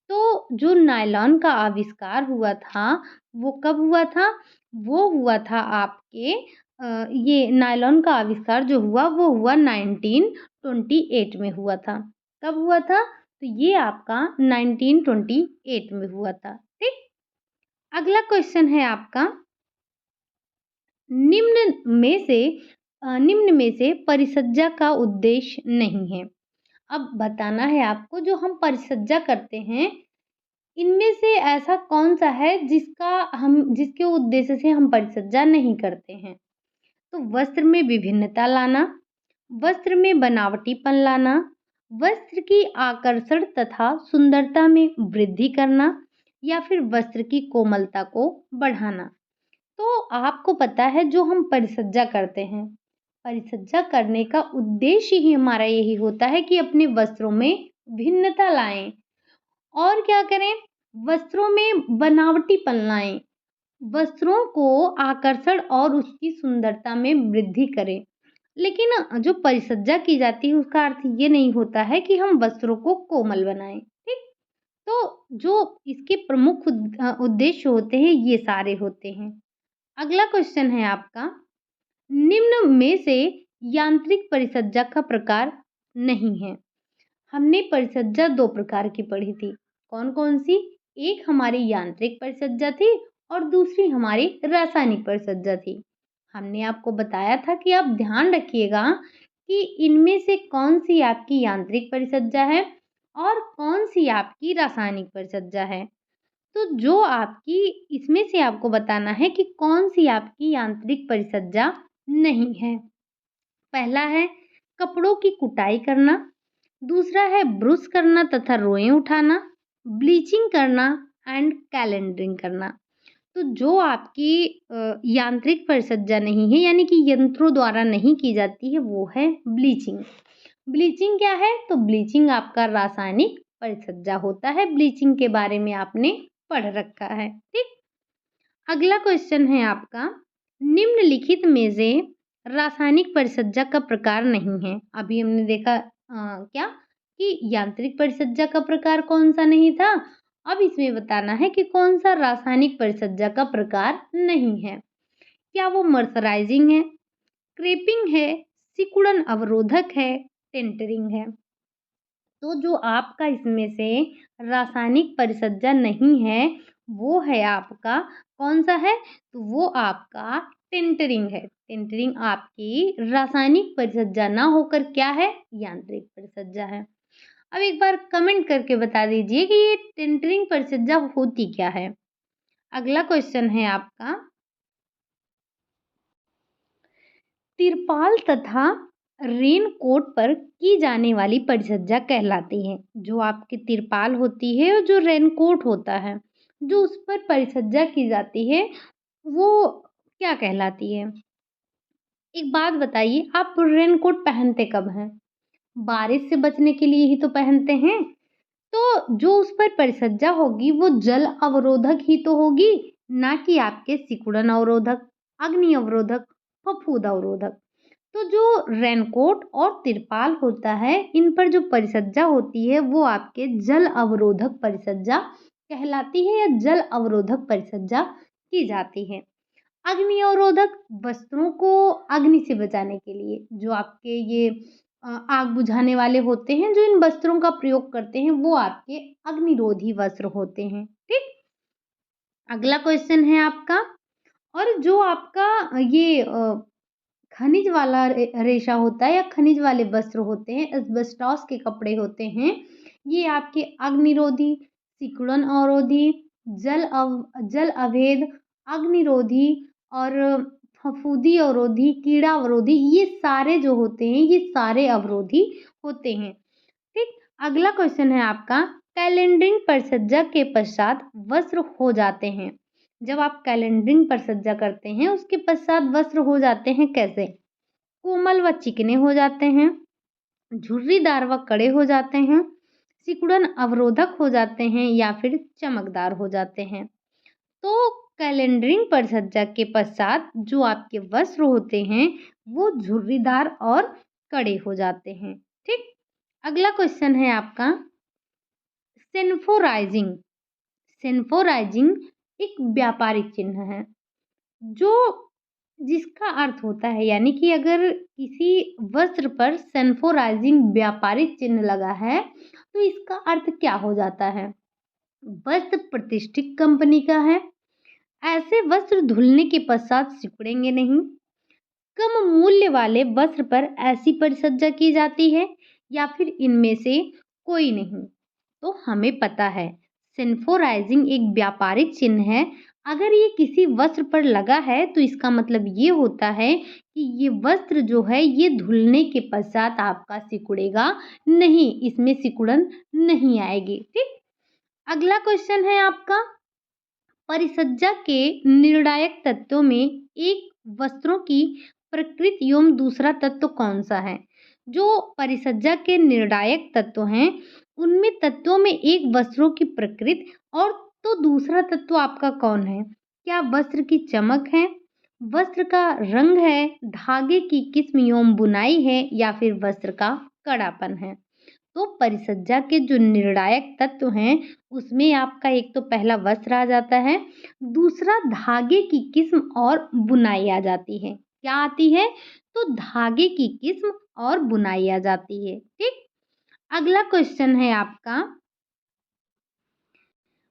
तो जो नायलॉन का आविष्कार हुआ था, वो कब हुआ था? वो हुआ था आपके ये नायलॉन का आविष्कार जो हुआ, वो हुआ 1928 में हुआ था। कब हुआ था? तो ये आपका 1928 में हुआ था। ठीक? अगला क्वेश्चन है आपका, निम्न में से परिसज्जा का उद्देश्य नहीं है। अब बताना है आपको, जो हम परिसज्जा करते हैं, इनमें से ऐसा कौन सा है जिसके उद्देश्य से हम परिसज्जा नहीं करते हैं? तो वस्त्र में विभिन्नता लाना, वस्त्र में बनावटीपन लाना, वस्त्र की आकर्षण तथा सुंदरता में वृद्धि करना या फिर वस्त्र की कोमलता को बढ़ाना। तो आपको पता है जो हम परिसज्जा करते हैं, परिसज्जा करने का उद्देश्य ही हमारा यही होता है कि अपने वस्त्रों में भिन्नता लाएं और क्या करें, वस्त्रों में बनावटीपन लाएं, वस्त्रों को आकर्षण और उसकी सुंदरता में वृद्धि करें। लेकिन जो परिसज्जा की जाती है उसका अर्थ ये नहीं होता है कि हम वस्त्रों को कोमल बनाएं, ठीक। तो जो इसके प्रमुख उद्देश्य होते हैं ये सारे होते हैं। अगला क्वेश्चन है आपका, निम्न में से यांत्रिक परिसज्जा का प्रकार नहीं है। हमने परिसज्जा दो प्रकार की पढ़ी थी, कौन कौन सी? एक हमारी यांत्रिक परिसज्जा थी और दूसरी हमारी रासायनिक परिसज्जा थी। हमने आपको बताया था कि आप ध्यान रखिएगा कि इनमें से कौन सी आपकी यांत्रिक परिसज्जा है और कौन सी आपकी रासायनिक परिसज्जा है। तो जो आपकी इसमें से आपको बताना है कि कौन सी आपकी यांत्रिक परिसज्जा नहीं है। पहला है कपड़ों की कुटाई करना, दूसरा है ब्रुश करना तथा रोएं उठाना, ब्लीचिंग करना एंड कैलेंडरिंग करना। तो जो आपकी यांत्रिक परिसज्जा नहीं है यानी कि यंत्रों द्वारा नहीं की जाती है वो है ब्लीचिंग। ब्लीचिंग क्या है? तो ब्लीचिंग आपका रासायनिक परिसज्जा होता है। ब्लीचिंग के बारे में आपने पढ़ रखा है, ठीक। अगला क्वेश्चन है आपका, निम्नलिखित में से रासायनिक परिसज्जा का प्रकार नहीं है। अभी हमने देखा क्या कि यांत्रिक परिसज्जा का प्रकार कौन सा नहीं था, अब इसमें बताना है कि कौन सा रासायनिक परिसज्जा का प्रकार नहीं है। क्या वो मर्सराइजिंग है, क्रेपिंग है, सिकुड़न अवरोधक है, टेंटरिंग है। तो जो आपका इसमें से रासायनिक परिसज्जा नहीं है वो है आपका कौन सा है? तो वो आपका टेंटरिंग है। टेंटरिंग आपकी रासायनिक परिसज्जा ना होकर क्या है? यांत्रिक परिसज्जा है। अब एक बार कमेंट करके बता दीजिए कि ये टेंटरिंग परिसज्जा होती क्या है। अगला क्वेश्चन है आपका, तिरपाल तथा रेन कोट पर की जाने वाली परिसज्जा कहलाती है। जो आपकी तिरपाल होती है और जो रेन कोट होता है जो उस पर परिसज्जा की जाती है वो क्या कहलाती है? एक बात बताइए, आप रेन कोट पहनते कब हैं? बारिश से बचने के लिए ही तो पहनते हैं। तो जो उस पर परिसज्जा होगी वो जल अवरोधक ही तो होगी, ना कि आपके सिकुड़न अवरोधक, अग्नि अवरोधक, फफूंद अवरोधक। तो जो रेनकोट और तिरपाल होता है इन पर जो परिसज्जा होती है वो आपके जल अवरोधक परिसज्जा कहलाती है या जल अवरोधक परिसज्जा की जाती है। अग्नि अवरोधक वस्त्रों को अग्नि से बचाने के लिए जो आपके ये आग बुझाने वाले होते हैं जो इन वस्त्रों का प्रयोग करते हैं वो आपके अग्निरोधी वस्त्र होते हैं, ठीक। अगला क्वेश्चन है आपका, और जो आपका ये खनिज वाला रेशा होता है या खनिज वाले वस्त्र होते हैं, एस्बेस्टॉस के कपड़े होते हैं, ये आपके अग्निरोधी, सिकुड़न अवरोधी, जल अभेद, अग्निरोधी और फफूंदी अवरोधी, कीड़ा अवरोधी, ये सारे जो होते हैं ये सारे अवरोधी होते हैं, ठीक। अगला क्वेश्चन है आपका, कैलेंडरिंग परिसज्जा के पश्चात वस्त्र हो जाते हैं। जब आप कैलेंडरिंग परिसज्जा करते हैं उसके पश्चात वस्त्र हो जाते हैं कैसे? कोमल व चिकने हो जाते हैं, झुर्रीदार व कड़े हो जाते हैं, सिकुड़न अवरोधक हो जाते हैं या फिर चमकदार हो जाते हैं। तो कैलेंडरिंग परिसज्जा के पश्चात जो आपके वस्त्र होते हैं वो झुर्रीदार और कड़े हो जाते हैं, ठीक। अगला क्वेश्चन है आपका, सेन्फोराइजिंग। सेन्फोराइजिंग एक व्यापारिक चिन्ह है जो जिसका अर्थ होता है यानी कि अगर किसी वस्त्र पर सेन्फोराइजिंग व्यापारिक चिन्ह लगा है तो इसका अर्थ क्या हो जाता है? वस्त्र प्रतिष्ठित कंपनी का है, ऐसे वस्त्र धुलने के पश्चात सिकुड़ेंगे नहीं, कम मूल्य वाले वस्त्र पर ऐसी परिसज्जा की जाती है या फिर इनमें से कोई नहीं। तो हमें पता है सेन्फोराइजिंग एक व्यापारिक चिन्ह है, अगर ये किसी वस्त्र पर लगा है तो इसका मतलब ये होता है कि ये वस्त्र जो है ये धुलने के पश्चात आपका सिकुड़ेगा नहीं, इसमें सिकुड़न नहीं आएगी। ठीक। अगला क्वेश्चन है आपका, परिसज्जा के निर्णायक तत्वों में एक वस्त्रों की प्रकृति एवं दूसरा तत्व कौन सा है? जो परिसज्जा के निर्णायक तत्व हैं उनमें तत्वों में एक वस्त्रों की प्रकृति और तो दूसरा तत्व आपका कौन है? क्या वस्त्र की चमक है, वस्त्र का रंग है, धागे की किस्म एवं बुनाई है या फिर वस्त्र का कड़ापन है? तो परिसज्जा के जो निर्णायक तत्व हैं उसमें आपका एक तो पहला वस्त्र आ जाता है, दूसरा धागे की किस्म और बुनाई आ जाती है। क्या आती है? तो धागे की किस्म और बुनाई आ जाती है। ठीक। अगला क्वेश्चन है आपका,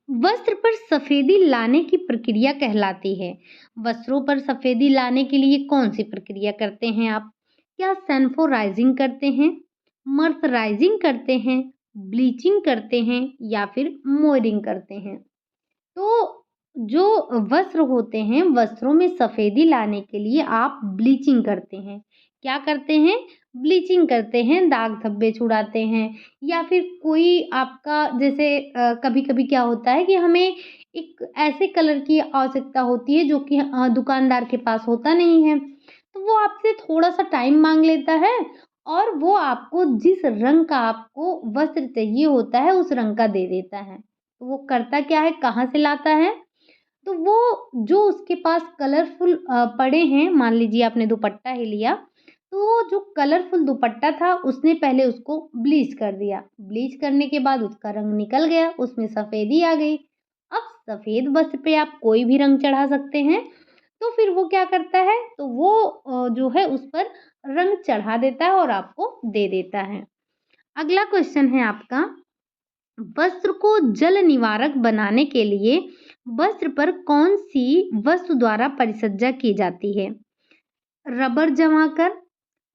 वस्त्र पर सफेदी लाने की प्रक्रिया कहलाती है। वस्त्रों पर सफेदी लाने के लिए कौन सी प्रक्रिया करते हैं आप? क्या सैनफोराइजिंग करते हैं, मर्सराइजिंग करते हैं, ब्लीचिंग करते हैं या फिर मोयरिंग करते हैं? तो जो वस्त्र होते हैं, वस्त्रों में सफेदी लाने के लिए आप ब्लीचिंग करते हैं। क्या करते हैं? ब्लीचिंग करते हैं, दाग धब्बे छुड़ाते हैं या फिर कोई आपका जैसे कभी-कभी क्या होता है कि हमें एक ऐसे कलर की आवश्यकता होती है जो कि दुकानदार के पास होता नहीं है। तो वो आपसे थोड़ा-सा टाइम माँग लेता है और वो आपको जिस रंग का आपको वस्त्र चाहिए होता है, उस रंग का दे देता है। तो वो करता क्या है, कहाँ से लाता है? तो वो जो उसके पास कलरफुल पड़े हैं, मान लीजिए आपने दुपट्टा ही लिया, तो वो जो कलरफुल दुपट्टा था उसने पहले उसको ब्लीच कर दिया। ब्लीच करने के बाद उसका रंग निकल गया, उसमें सफ़ेदी आ गई। अब सफ़ेद वस्त्र पे आप कोई भी रंग चढ़ा सकते हैं, तो फिर वो क्या करता है, तो वो जो है उस पर रंग चढ़ा देता है और आपको दे देता है। अगला क्वेश्चन है आपका, वस्त्र को जल निवारक बनाने के लिए वस्त्र पर कौन सी वस्तु द्वारा परिसज्जा की जाती है? रबर जमाकर,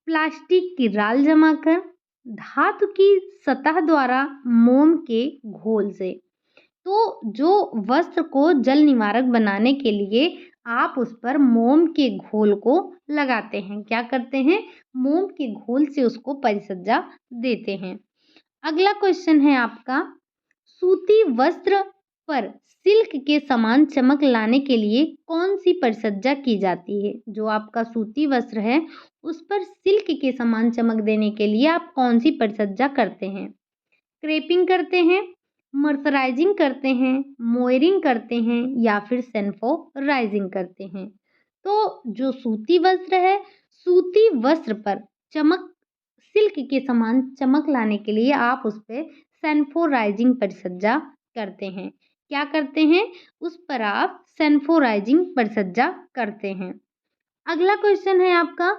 प्लास्टिक की राल जमाकर, धातु की सतह द्वारा, मोम के घोल से। तो जो वस्त्र को जल निवारक बनाने के लिए आप उस पर मोम के घोल को लगाते हैं। क्या करते हैं? मोम के घोल से उसको परिसज्जा देते हैं। अगला क्वेश्चन है आपका, सूती वस्त्र पर सिल्क के समान चमक लाने के लिए कौन सी परिसज्जा की जाती है? जो आपका सूती वस्त्र है उस पर सिल्क के समान चमक देने के लिए आप कौन सी परिसज्जा करते हैं? क्रेपिंग करते हैं, मर्सराइजिंग करते हैं, मोयरिंग करते हैं या फिर सैनफोराइजिंग करते हैं? तो जो सूती वस्त्र है, सूती वस्त्र पर चमक सिल्क के समान चमक लाने के लिए आप उस पे सैनफोराइजिंग परिसज्जा करते हैं। क्या करते हैं? उस पर आप सैनफोराइजिंग परिसज्जा करते हैं। अगला क्वेश्चन है आपका,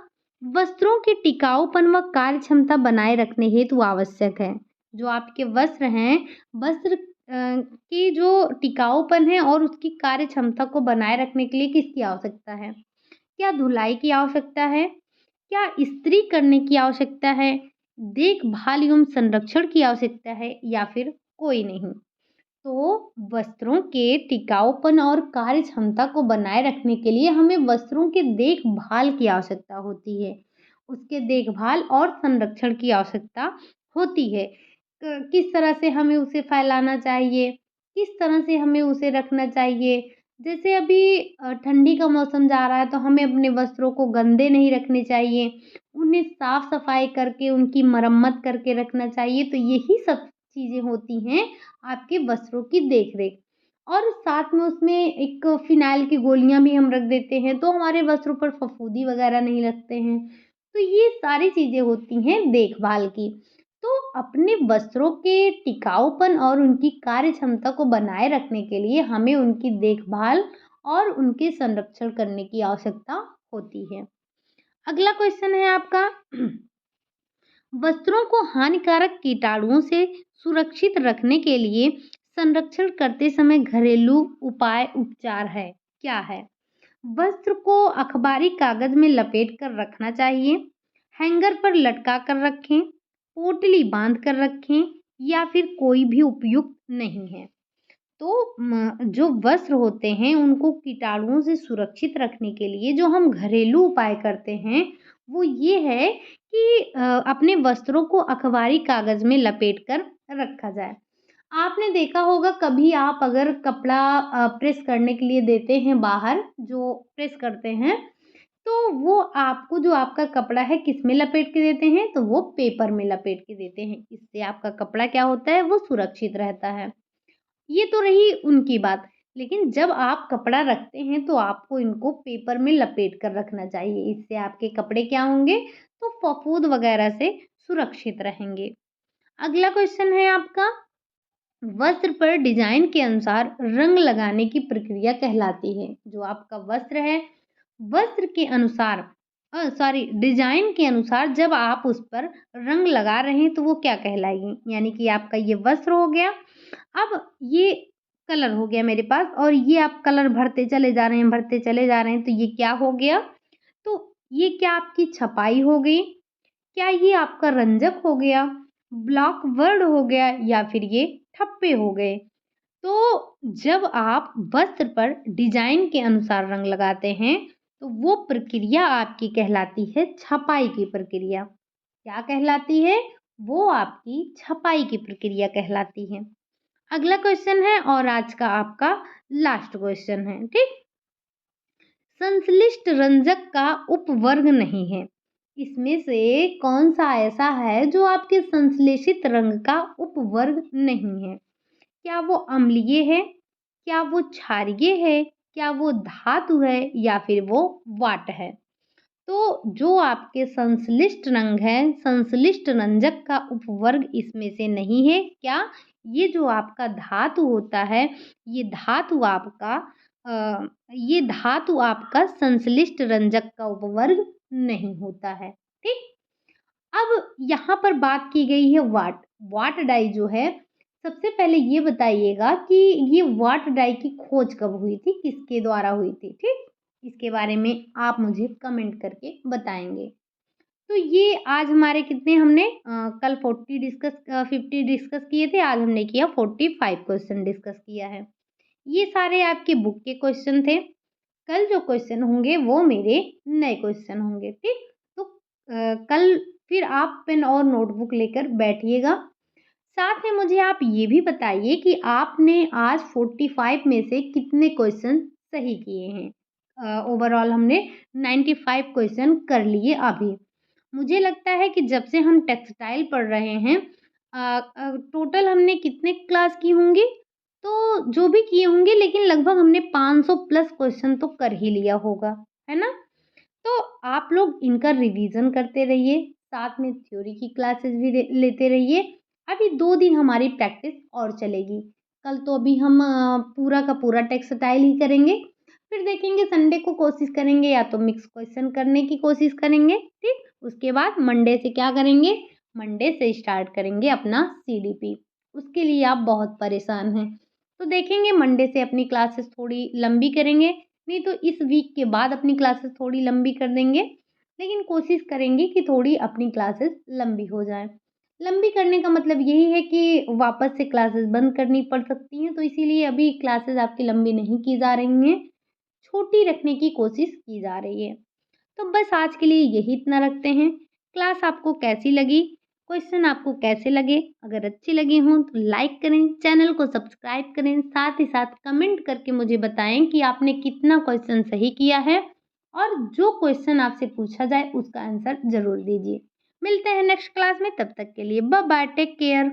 वस्त्रों के टिकाऊपन व कार्य क्षमता बनाए रखने हेतु आवश्यक है। जो आपके वस्त्र हैं, वस्त्र की जो टिकाऊपन है और उसकी कार्य क्षमता को बनाए रखने के लिए किसकी आवश्यकता है? क्या धुलाई की आवश्यकता है? क्या इस्त्री करने की आवश्यकता है? देखभाल एवं संरक्षण की आवश्यकता है या फिर कोई नहीं? तो वस्त्रों के टिकाऊपन और कार्य क्षमता को बनाए रखने के लिए हमें वस्त्रों के देखभाल की आवश्यकता होती है। उसके देखभाल और संरक्षण की आवश्यकता होती है। किस तरह से हमें उसे फैलाना चाहिए, किस तरह से हमें उसे रखना चाहिए। जैसे अभी ठंडी का मौसम जा रहा है तो हमें अपने वस्त्रों को गंदे नहीं रखने चाहिए। उन्हें साफ-सफाई करके उनकी मरम्मत करके रखना चाहिए। तो यही सब चीज़ें होती हैं आपके वस्त्रों की देख-रेख। और साथ में उसमें एक फ़िनाइल की गोलियाँ भी हम रख देते हैं, तो हमारे वस्त्रों पर फफूंदी वगैरह नहीं लगते हैं। तो ये सारी चीज़ें होती हैं देखभाल की। तो अपने वस्त्रों के टिकाऊपन और उनकी कार्य क्षमता को बनाए रखने के लिए हमें उनकी देखभाल और उनके संरक्षण करने की आवश्यकता होती है। अगला क्वेश्चन है आपका, वस्त्रों को हानिकारक कीटाणुओं से सुरक्षित रखने के लिए संरक्षण करते समय घरेलू उपाय उपचार है, क्या है? वस्त्र को अखबारी कागज में लपेट कर रखना चाहिए, हैंगर पर लटका कर रखें, पोटली बांध कर रखें या फिर कोई भी उपयुक्त नहीं है। तो जो वस्त्र होते हैं उनको कीटाणुओं से सुरक्षित रखने के लिए जो हम घरेलू उपाय करते हैं वो ये है कि अपने वस्त्रों को अखबारी कागज़ में लपेट कर रखा जाए। आपने देखा होगा कभी आप अगर कपड़ा प्रेस करने के लिए देते हैं बाहर, जो प्रेस करते हैं, तो वो आपको जो आपका कपड़ा है किस में लपेट के देते हैं? तो वो पेपर में लपेट के देते हैं। इससे आपका कपड़ा क्या होता है? वो सुरक्षित रहता है। ये तो रही उनकी बात, लेकिन जब आप कपड़ा रखते हैं तो आपको इनको पेपर में लपेट कर रखना चाहिए। इससे आपके कपड़े क्या होंगे? तो फफूंद वगैरह से सुरक्षित रहेंगे। अगला क्वेश्चन है आपका, वस्त्र पर डिजाइन के अनुसार रंग लगाने की प्रक्रिया कहलाती है। जो आपका वस्त्र है, वस्त्र के अनुसार डिजाइन के अनुसार जब आप उस पर रंग लगा रहे हैं तो वो क्या कहलाएगी? यानी कि आपका ये वस्त्र हो गया, अब ये कलर हो गया मेरे पास और ये आप कलर भरते चले जा रहे हैं, भरते चले जा रहे हैं, तो ये क्या हो गया? तो ये क्या आपकी छपाई हो गई? क्या ये आपका रंजक हो गया, ब्लॉक वर्ड हो गया या फिर ये ठप्पे हो गए? तो जब आप वस्त्र पर डिजाइन के अनुसार रंग लगाते हैं, तो वो प्रक्रिया आपकी कहलाती है छपाई की प्रक्रिया। क्या कहलाती है? वो आपकी छपाई की प्रक्रिया कहलाती है। अगला क्वेश्चन है और आज का आपका लास्ट क्वेश्चन है, ठीक? संश्लिष्ट रंजक का उपवर्ग नहीं है। इसमें से कौन सा ऐसा है जो आपके संश्लेषित रंग का उपवर्ग नहीं है? क्या वो अम्लीय है? क्या वो क्षारीय है? क्या वो धातु है या फिर वो वाट है? तो जो आपके संश्लिष्ट रंग हैं, संश्लिष्ट रंजक का उपवर्ग इसमें से नहीं है। क्या? ये जो आपका धातु होता है, ये धातु आपका ये धातु आपका संश्लिष्ट रंजक का उपवर्ग नहीं होता है। ठीक? अब यहाँ पर बात की गई है वाट। वाट डाई जो है, सबसे पहले ये बताइएगा कि ये वाट डाई की खोज कब हुई थी, किसके द्वारा हुई थी? ठीक? इसके बारे में आप मुझे कमेंट करके बताएंगे। तो ये आज हमारे कितने हमने कल 50 डिस्कस किए थे, आज हमने किया 45 क्वेश्चन डिस्कस किया है। ये सारे आपके बुक के क्वेश्चन थे। कल जो क्वेश्चन होंगे वो मेरे नए क्वेश्चन होंगे, ठीक? तो कल फिर आप पेन और नोटबुक लेकर बैठिएगा। साथ में मुझे आप ये भी बताइए कि आपने आज 45 में से कितने क्वेश्चन सही किए हैं। ओवरऑल हमने 95 क्वेश्चन कर लिए अभी। मुझे लगता है कि जब से हम टेक्सटाइल पढ़ रहे हैं, टोटल हमने कितने क्लास की होंगी, तो जो भी किए होंगे लेकिन लगभग हमने 500 प्लस क्वेश्चन तो कर ही लिया होगा, है ना? तो आप लोग इनका रिवीजन करते रहिए, साथ में थ्योरी की क्लासेस भी लेते रहिए। अभी 2 दिन हमारी प्रैक्टिस और चलेगी। कल तो अभी हम पूरा का पूरा टेक्सटाइल ही करेंगे, फिर देखेंगे संडे को कोशिश करेंगे या तो मिक्स क्वेश्चन करने की कोशिश करेंगे, ठीक? उसके बाद मंडे से क्या करेंगे? मंडे से स्टार्ट करेंगे अपना सीडीपी। उसके लिए आप बहुत परेशान हैं, तो देखेंगे मंडे से अपनी क्लासेस थोड़ी लंबी करेंगे, नहीं तो इस वीक के बाद अपनी क्लासेस थोड़ी लंबी कर देंगे, लेकिन कोशिश करेंगे कि थोड़ी अपनी क्लासेस लंबी हो जाए। लंबी करने का मतलब यही है कि वापस से क्लासेस बंद करनी पड़ सकती हैं, तो इसीलिए अभी क्लासेस आपकी लंबी नहीं की जा रही हैं, छोटी रखने की कोशिश की जा रही है। तो बस आज के लिए यही इतना रखते हैं। क्लास आपको कैसी लगी? क्वेश्चन आपको कैसे लगे? अगर अच्छे लगे हों तो लाइक करें, चैनल को सब्सक्राइब करें, साथ ही साथ कमेंट करके मुझे बताएं कि आपने कितना क्वेश्चन सही किया है और जो क्वेश्चन आपसे पूछा जाए उसका आंसर ज़रूर दीजिए। मिलते हैं नेक्स्ट क्लास में, तब तक के लिए बाय बाय, टेक केयर।